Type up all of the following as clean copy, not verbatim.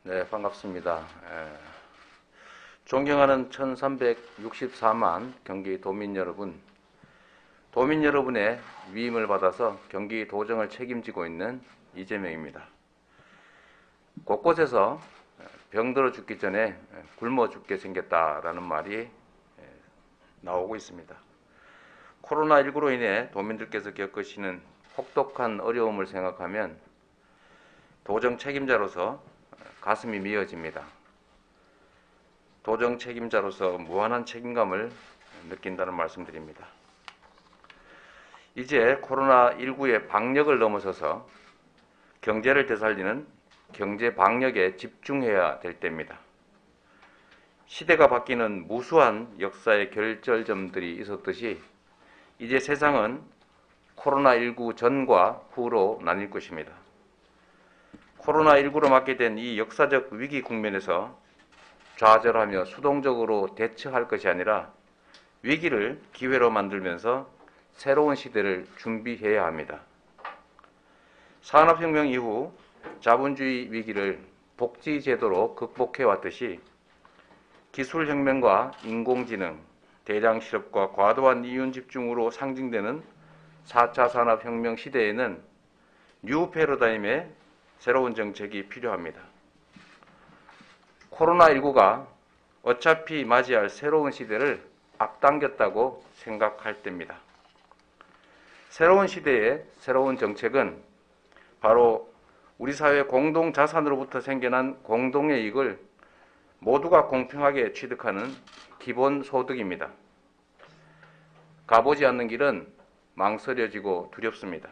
네, 반갑습니다. 존경하는 1364만 경기 도민 여러분, 도민 여러분의 위임을 받아서 경기 도정을 책임지고 있는 이재명입니다. 곳곳에서 병들어 죽기 전에 굶어 죽게 생겼다라는 말이 나오고 있습니다. 코로나19로 인해 도민들께서 겪으시는 혹독한 어려움을 생각하면 도정 책임자로서 가슴이 미어집니다. 도정 책임자로서 무한한 책임감을 느낀다는 말씀드립니다. 이제 코로나19의 방역을 넘어서서 경제를 되살리는 경제 방역에 집중해야 될 때입니다. 시대가 바뀌는 무수한 역사의 결절점들이 있었듯이 이제 세상은 코로나19 전과 후로 나뉠 것입니다. 코로나19로 맞게 된 이 역사적 위기 국면에서 좌절하며 수동적으로 대처할 것이 아니라 위기를 기회로 만들면서 새로운 시대를 준비해야 합니다. 산업혁명 이후 자본주의 위기를 복지제도로 극복해왔듯이 기술혁명과 인공지능, 대량 실업과 과도한 이윤 집중으로 상징되는 4차 산업혁명 시대에는 뉴 패러다임의 새로운 정책이 필요합니다. 코로나19가 어차피 맞이할 새로운 시대를 앞당겼다고 생각할 때입니다. 새로운 시대의 새로운 정책은 바로 우리 사회 공동 자산으로부터 생겨난 공동의 이익을 모두가 공평하게 취득하는 기본 소득입니다. 가보지 않는 길은 망설여지고 두렵습니다.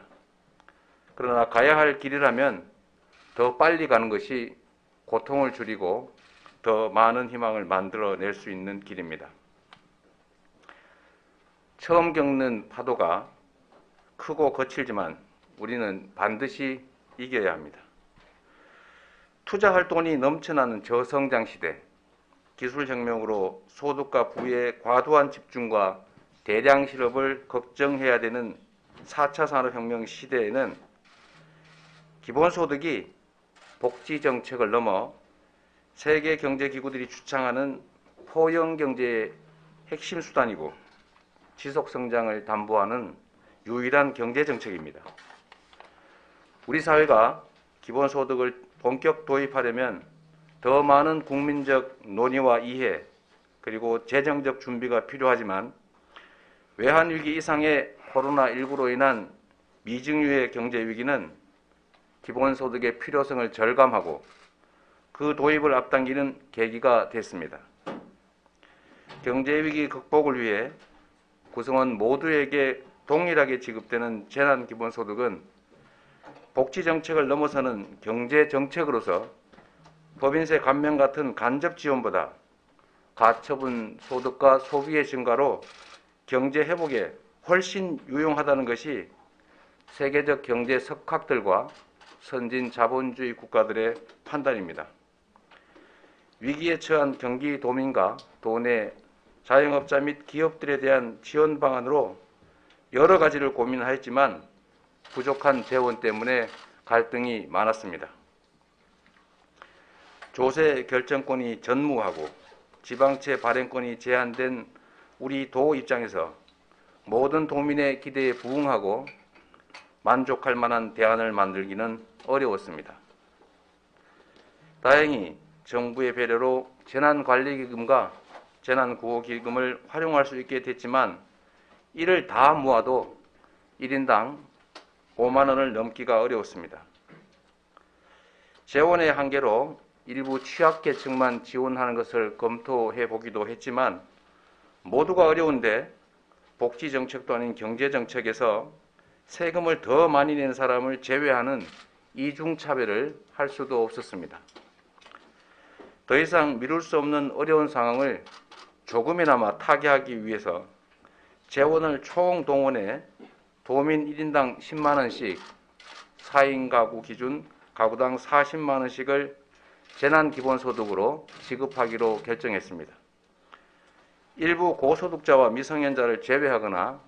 그러나 가야 할 길이라면 더 빨리 가는 것이 고통을 줄이고 더 많은 희망을 만들어낼 수 있는 길입니다. 처음 겪는 파도가 크고 거칠지만 우리는 반드시 이겨야 합니다. 투자할 돈이 넘쳐나는 저성장 시대, 기술혁명으로 소득과 부의 과도한 집중과 대량 실업을 걱정해야 되는 4차 산업혁명 시대에는 기본소득이 복지정책을 넘어 세계경제기구들이 주창하는 포용경제의 핵심 수단이고 지속성장을 담보하는 유일한 경제정책입니다. 우리 사회가 기본소득을 본격 도입하려면 더 많은 국민적 논의와 이해 그리고 재정적 준비가 필요하지만 외환위기 이상의 코로나19로 인한 미증유의 경제위기는 기본소득의 필요성을 절감하고 그 도입을 앞당기는 계기가 됐습니다. 경제위기 극복을 위해 구성원 모두에게 동일하게 지급되는 재난기본소득은 복지정책을 넘어서는 경제정책으로서 법인세 감면 같은 간접 지원보다 가처분 소득과 소비의 증가로 경제 회복에 훨씬 유용하다는 것이 세계적 경제 석학들과 선진 자본주의 국가들의 판단입니다. 위기에 처한 경기 도민과 도내 자영업자 및 기업들에 대한 지원 방안으로 여러 가지를 고민하였지만 부족한 재원 때문에 갈등이 많았습니다. 조세 결정권이 전무하고 지방채 발행권이 제한된 우리 도 입장에서 모든 도민의 기대에 부응하고 만족할 만한 대안을 만들기는 어려웠습니다. 다행히 정부의 배려로 재난관리기금과 재난구호기금을 활용할 수 있게 됐지만 이를 다 모아도 1인당 5만 원을 넘기가 어려웠습니다. 재원의 한계로 일부 취약계층만 지원하는 것을 검토해 보기도 했지만 모두가 어려운데 복지정책도 아닌 경제정책에서 세금을 더 많이 낸 사람을 제외하는 이중차별을 할 수도 없었습니다. 더 이상 미룰 수 없는 어려운 상황을 조금이나마 타개하기 위해서 재원을 총동원해 도민 1인당 10만 원씩 4인 가구 기준 가구당 40만 원씩을 재난기본소득으로 지급하기로 결정했습니다. 일부 고소득자와 미성년자를 제외하거나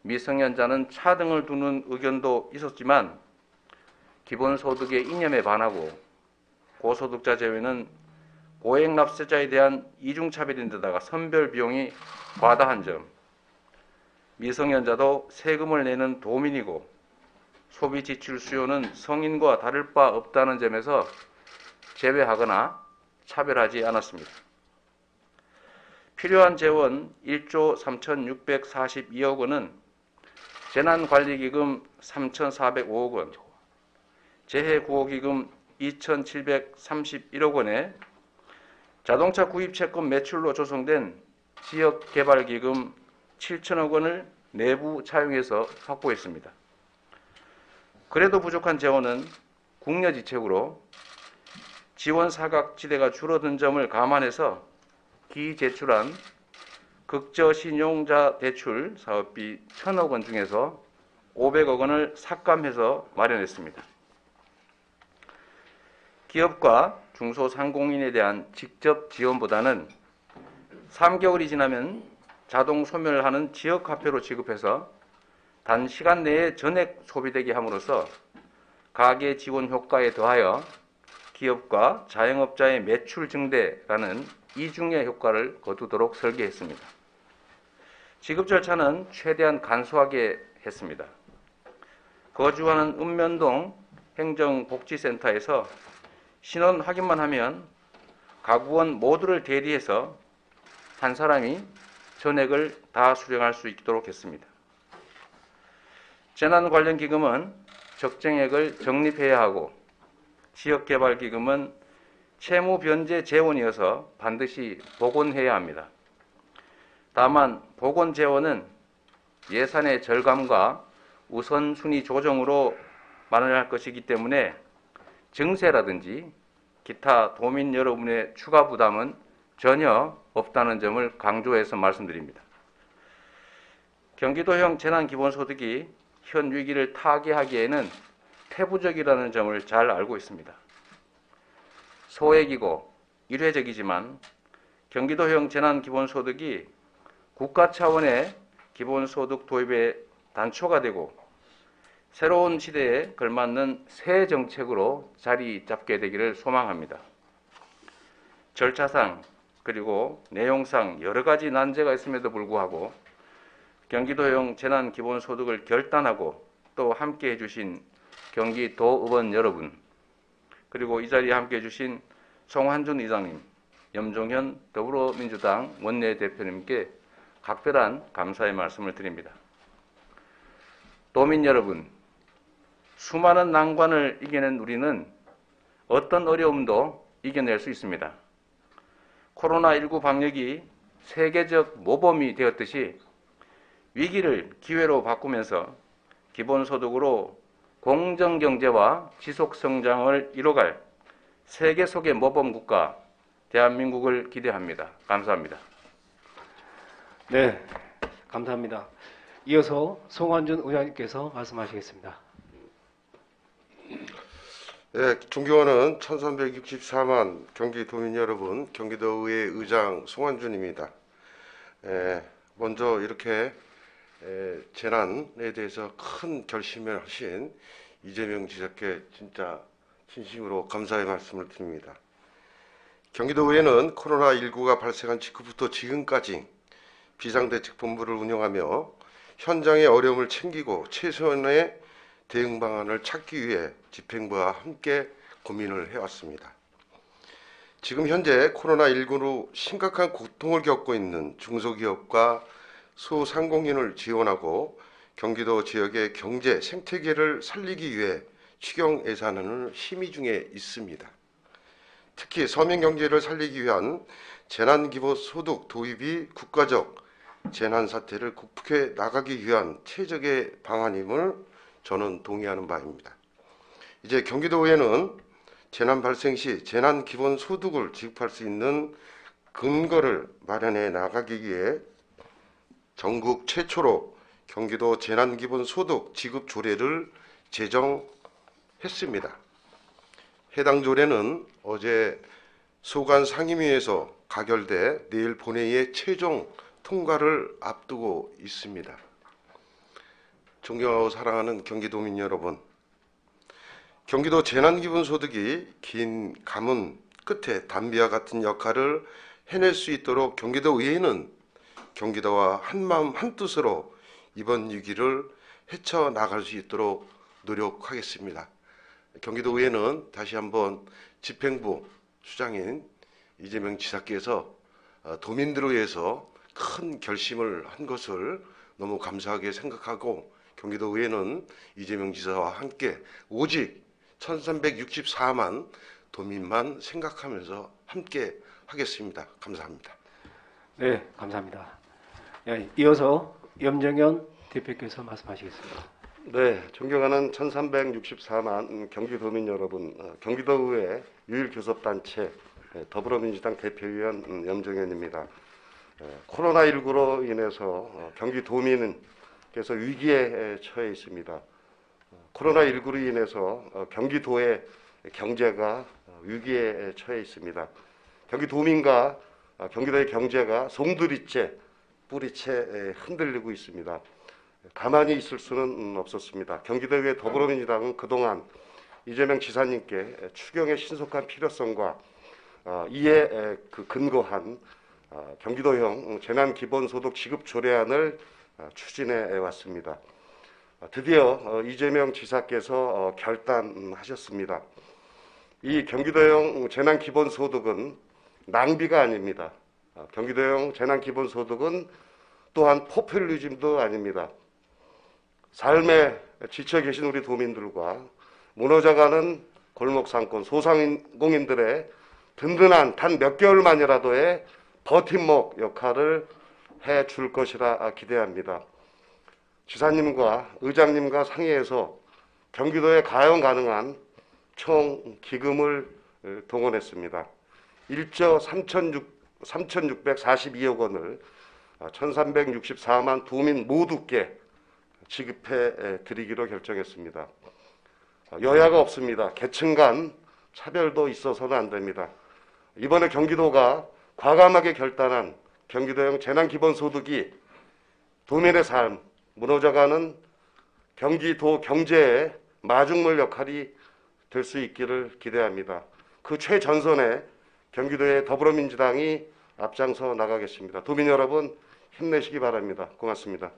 미성년자는 차등을 두는 의견도 있었지만 기본소득의 이념에 반하고 고소득자 제외는 고액납세자에 대한 이중차별인데다가 선별 비용이 과다한 점, 미성년자도 세금을 내는 도민이고 소비 지출 수요는 성인과 다를 바 없다는 점에서 제외하거나 차별하지 않았습니다. 필요한 재원 1조 3,642억 원은 재난관리기금 3,405억 원, 재해구호기금 2,731억 원에 자동차 구입 채권 매출로 조성된 지역개발기금 7천억 원을 내부 차용해서 확보했습니다. 그래도 부족한 재원은 국려지책으로 지원 사각지대가 줄어든 점을 감안해서 기제출한 극저신용자 대출 사업비 1,000억 원 중에서 500억 원을 삭감해서 마련했습니다. 기업과 중소상공인에 대한 직접 지원보다는 3개월이 지나면 자동 소멸하는 지역화폐로 지급해서 단시간 내에 전액 소비되게 함으로써 가계 지원 효과에 더하여 기업과 자영업자의 매출 증대라는 이중의 효과를 거두도록 설계했습니다. 지급 절차는 최대한 간소하게 했습니다. 거주하는 읍면동 행정복지센터에서 신원 확인만 하면 가구원 모두를 대리해서 한 사람이 전액을 다 수령할 수 있도록 했습니다. 재난 관련 기금은 적정액을 적립해야 하고 지역개발기금은 채무 변제 재원이어서 반드시 복원해야 합니다. 다만 복원 재원은 예산의 절감과 우선순위 조정으로 마련할 것이기 때문에 증세라든지 기타 도민 여러분의 추가 부담은 전혀 없다는 점을 강조해서 말씀드립니다. 경기도형 재난기본소득이 현 위기를 타개하기에는 태부적이라는 점을 잘 알고 있습니다. 소액이고 일회적이지만 경기도형 재난기본소득이 국가 차원의 기본소득 도입의 단초가 되고 새로운 시대에 걸맞는 새 정책으로 자리 잡게 되기를 소망합니다. 절차상 그리고 내용상 여러 가지 난제가 있음에도 불구하고 경기도형 재난기본소득을 결단하고 또 함께 해주신 경기도의원 여러분, 그리고 이 자리에 함께 해주신 송환준 의장님, 염종현 더불어민주당 원내대표님께 각별한 감사의 말씀을 드립니다. 도민 여러분, 수많은 난관을 이겨낸 우리는 어떤 어려움도 이겨낼 수 있습니다. 코로나19 방역이 세계적 모범이 되었듯이 위기를 기회로 바꾸면서 기본소득으로 공정경제와 지속성장을 이뤄갈 세계 속의 모범국가 대한민국을 기대합니다. 감사합니다. 네, 감사합니다. 이어서 송환준 의장님께서 말씀하시겠습니다. 네, 존경하는 1364만 경기도민 여러분, 경기도의회 의장 송환준입니다. 먼저 이렇게 재난에 대해서 큰 결심을 하신 이재명 지사께 진짜 진심으로 감사의 말씀을 드립니다. 경기도의회는 코로나19가 발생한 직후부터 지금까지 비상대책본부를 운영하며 현장의 어려움을 챙기고 최선의 대응 방안을 찾기 위해 집행부와 함께 고민을 해왔습니다. 지금 현재 코로나19로 심각한 고통을 겪고 있는 중소기업과 소상공인을 지원하고 경기도 지역의 경제 생태계를 살리기 위해 추경 예산안을 심의 중에 있습니다. 특히 서민경제를 살리기 위한 재난기본소득 도입이 국가적 재난사태를 극복해 나가기 위한 최적의 방안임을 저는 동의하는 바입니다. 이제 경기도의회는 재난 발생 시 재난기본소득을 지급할 수 있는 근거를 마련해 나가기 위해 전국 최초로 경기도 재난기본소득 지급 조례를 제정했습니다. 해당 조례는 어제 소관 상임위에서 가결돼 내일 본회의에 최종 통과를 앞두고 있습니다. 존경하고 사랑하는 경기도민 여러분, 경기도 재난기본소득이 긴 가문 끝에 담비와 같은 역할을 해낼 수 있도록 경기도의회는 경기도와 한마음 한뜻으로 이번 위기를 헤쳐나갈 수 있도록 노력하겠습니다. 경기도의회는 다시 한번 집행부 수장인 이재명 지사께서 도민들을 위해서 큰 결심을 한 것을 너무 감사하게 생각하고 경기도의회는 이재명 지사와 함께 오직 1364만 도민만 생각하면서 함께 하겠습니다. 감사합니다. 네, 감사합니다. 예, 이어서 염정현 대표께서 말씀하시겠습니다. 네, 존경하는 1364만 경기도민 여러분, 경기도의회 유일교섭단체 더불어민주당 대표위원 염정현입니다. 코로나19로 인해서 경기도민께서 위기에 처해 있습니다. 코로나19로 인해서 경기도의 경제가 위기에 처해 있습니다. 경기도민과 경기도의 경제가 송두리째, 뿌리째 흔들리고 있습니다. 가만히 있을 수는 없었습니다. 경기도의 더불어민주당은 그동안 이재명 지사님께 추경의 신속한 필요성과 이에 근거한 경기도형 재난기본소득 지급 조례안을 추진해 왔습니다. 드디어 이재명 지사께서 결단하셨습니다. 이 경기도형 재난기본소득은 낭비가 아닙니다. 경기도형 재난기본소득은 또한 포퓰리즘도 아닙니다. 삶에 지쳐 계신 우리 도민들과 무너져가는 골목상권 소상공인들의 든든한 단 몇 개월만이라도의 버팀목 역할을 해줄 것이라 기대합니다. 지사님과 의장님과 상의해서 경기도에 가용 가능한 총 기금을 동원했습니다. 1조 3,642억 원을 1,364만 도민 모두께 지급해 드리기로 결정했습니다. 여야가 없습니다. 계층 간 차별도 있어서는 안 됩니다. 이번에 경기도가 과감하게 결단한 경기도형 재난기본소득이 도민의 삶, 무너져가는 경기도 경제의 마중물 역할이 될 수 있기를 기대합니다. 그 최전선에 경기도의 더불어민주당이 앞장서 나가겠습니다. 도민 여러분 힘내시기 바랍니다. 고맙습니다.